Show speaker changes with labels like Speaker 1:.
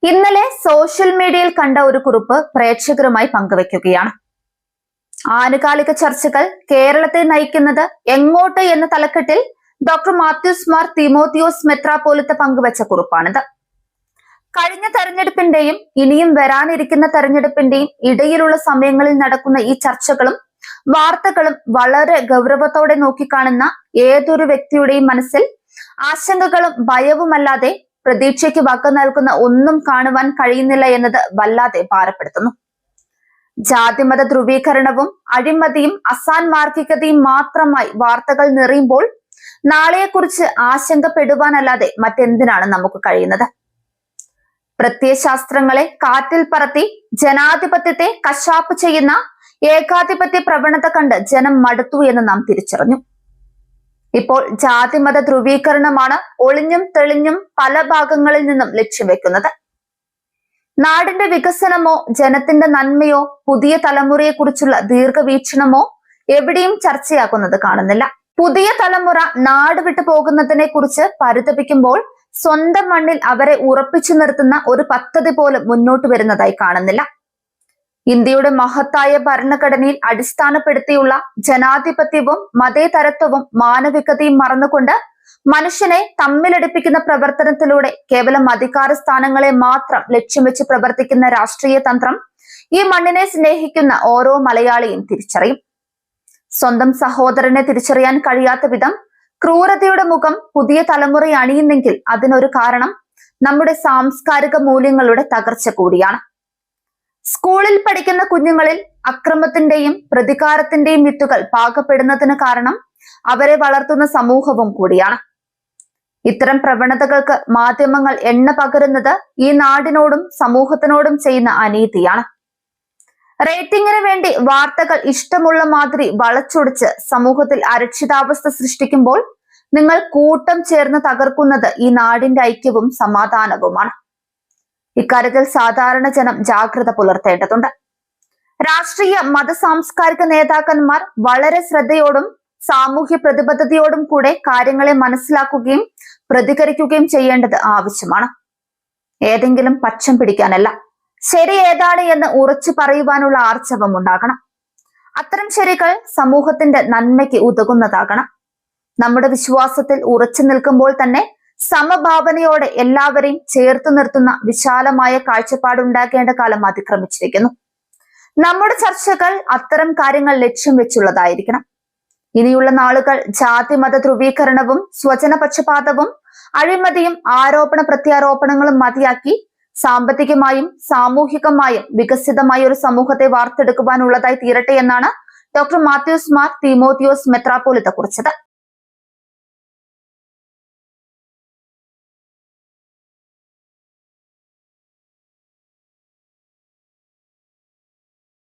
Speaker 1: ഇന്നലെ സോഷ്യൽ മീഡിയയിൽ കണ്ട ഒരു കുറിപ്പ് പ്രേക്ഷകരുമായി പങ്കുവെക്കുകയാണ്. ആനുകാലിക ചർച്ചകൾ കേരളത്തെ നയിക്കുന്നത് എങ്ങോട്ട് എന്ന തലക്കെട്ടിൽ ഡോക്ടർ മാത്യൂസ് മാർ തീമോത്തിയോസ് മെത്രാപ്പോലിത്ത പങ്കുവെച്ച കുറിപ്പാണിത്. കഴിഞ്ഞ തെരഞ്ഞെടുപ്പിന്റെയും ഇനിയും വരാനിരിക്കുന്ന തെരഞ്ഞെടുപ്പിന്റെയും ഇടയിലുള്ള സമയങ്ങളിൽ നടക്കുന്ന ഈ ചർച്ചകളും വാർത്തകളും വളരെ ഗൗരവത്തോടെ നോക്കിക്കാണുന്ന ഏതൊരു വ്യക്തിയുടെയും മനസ്സിൽ ആശങ്കകളും ഭയവുമല്ലാതെ പ്രതീക്ഷയ്ക്ക് വക നൽകുന്ന ഒന്നും കാണുവാൻ കഴിയുന്നില്ല എന്നത് വല്ലാതെ ഭാരപ്പെടുത്തുന്നു. ജാതിമത ധ്രുവീകരണവും അഴിമതിയും അസാൻമാർഗികതയും മാത്രമായി വാർത്തകൾ നിറയുമ്പോൾ നാളെയെക്കുറിച്ച് ആശങ്കപ്പെടുവാനല്ലാതെ മറ്റെന്തിനാണ് നമുക്ക് കഴിയുന്നത്? പ്രത്യയശാസ്ത്രങ്ങളെ കാറ്റിൽ പറത്തി ജനാധിപത്യത്തെ കശാപ്പ് ചെയ്യുന്ന ഏകാധിപത്യ പ്രവണത കണ്ട് ജനം മടുത്തു എന്ന് നാം തിരിച്ചറിഞ്ഞു. ഇപ്പോൾ ജാതിമത ധ്രുവീകരണമാണ് ഒളിഞ്ഞും തെളിഞ്ഞും പല ഭാഗങ്ങളിൽ നിന്നും ലക്ഷ്യം വെക്കുന്നത്. നാടിന്റെ വികസനമോ ജനത്തിന്റെ നന്മയോ പുതിയ തലമുറയെക്കുറിച്ചുള്ള ദീർഘവീക്ഷണമോ എവിടെയും ചർച്ചയാക്കുന്നത് കാണുന്നില്ല. പുതിയ തലമുറ നാട് വിട്ടു പോകുന്നതിനെ കുറിച്ച് പരിതപിക്കുമ്പോൾ സ്വന്തം മണ്ണിൽ അവരെ ഉറപ്പിച്ചു നിർത്തുന്ന ഒരു പദ്ധതി പോലും മുന്നോട്ട് വരുന്നതായി കാണുന്നില്ല. ഇന്ത്യയുടെ മഹത്തായ ഭരണഘടനയിൽ അടിസ്ഥാനപ്പെടുത്തിയുള്ള ജനാധിപത്യവും മതേതരത്വവും മാനവികതയും മറന്നുകൊണ്ട് മനുഷ്യനെ തമ്മിലടിപ്പിക്കുന്ന പ്രവർത്തനത്തിലൂടെ കേവലം അധികാര സ്ഥാനങ്ങളെ മാത്രം ലക്ഷ്യം വെച്ച് പ്രവർത്തിക്കുന്ന രാഷ്ട്രീയ തന്ത്രം ഈ മണ്ണിനെ സ്നേഹിക്കുന്ന ഓരോ മലയാളിയും തിരിച്ചറിയും. സ്വന്തം സഹോദരനെ തിരിച്ചറിയാൻ കഴിയാത്ത വിധം ക്രൂരതയുടെ മുഖം പുതിയ തലമുറ അണിയുന്നെങ്കിൽ അതിനൊരു കാരണം നമ്മുടെ സാംസ്കാരിക മൂല്യങ്ങളുടെ തകർച്ച കൂടിയാണ്. സ്കൂളിൽ പഠിക്കുന്ന കുഞ്ഞുങ്ങളിൽ അക്രമത്തിന്റെയും പ്രതികാരത്തിന്റെയും വിത്തുകൾ പാകപ്പെടുന്നതിന് കാരണം അവരെ വളർത്തുന്ന സമൂഹവും കൂടിയാണ്. ഇത്തരം പ്രവണതകൾക്ക് മാധ്യമങ്ങൾ എണ്ണ പകരുന്നത് ഈ നാടിനോടും സമൂഹത്തിനോടും ചെയ്യുന്ന അനീതിയാണ്. റേറ്റിംഗിന് വേണ്ടി വാർത്തകൾ ഇഷ്ടമുള്ള മാതിരി വളച്ചൊടിച്ച് സമൂഹത്തിൽ അരക്ഷിതാവസ്ഥ സൃഷ്ടിക്കുമ്പോൾ നിങ്ങൾ കൂട്ടം ചേർന്ന് തകർക്കുന്നത് ഈ നാടിന്റെ ഐക്യവും സമാധാനവുമാണ്. ഇക്കാര്യത്തിൽ സാധാരണ ജനം ജാഗ്രത പുലർത്തേണ്ടതുണ്ട്. രാഷ്ട്രീയ മത സാംസ്കാരിക നേതാക്കന്മാർ വളരെ ശ്രദ്ധയോടും സാമൂഹ്യ പ്രതിബദ്ധതയോടും കൂടെ കാര്യങ്ങളെ മനസ്സിലാക്കുകയും പ്രതികരിക്കുകയും ചെയ്യേണ്ടത് ആവശ്യമാണ്. ഏതെങ്കിലും പക്ഷം പിടിക്കാനല്ല, ശരി ഏതാണ് എന്ന് ഉറച്ചു പറയുവാനുള്ള ആർജവം ഉണ്ടാകണം. അത്തരം ശരികൾ സമൂഹത്തിന്റെ നന്മയ്ക്ക് ഉതകുന്നതാകണം. നമ്മുടെ വിശ്വാസത്തിൽ ഉറച്ചു നിൽക്കുമ്പോൾ തന്നെ സമഭാവനയോടെ എല്ലാവരെയും ചേർത്ത് നിർത്തുന്ന വിശാലമായ കാഴ്ചപ്പാടുണ്ടാക്കേണ്ട കാലം അതിക്രമിച്ചിരിക്കുന്നു. നമ്മുടെ ചർച്ചകൾ അത്തരം കാര്യങ്ങൾ ലക്ഷ്യം വെച്ചുള്ളതായിരിക്കണം. ഇനിയുള്ള നാളുകൾ ജാതിമത ധ്രുവീകരണവും സ്വജനപക്ഷപാതവും അഴിമതിയും ആരോപണ പ്രത്യാരോപണങ്ങളും മതിയാക്കി സാമ്പത്തികമായും സാമൂഹികമായും വികസിതമായ ഒരു സമൂഹത്തെ വാർത്തെടുക്കുവാനുള്ളതായി തീരട്ടെ എന്നാണ് ഡോക്ടർ മാത്യൂസ് മാർ തീമോത്തിയോസ് മെത്രാപ്പോലിത്ത കുറിച്ചത്.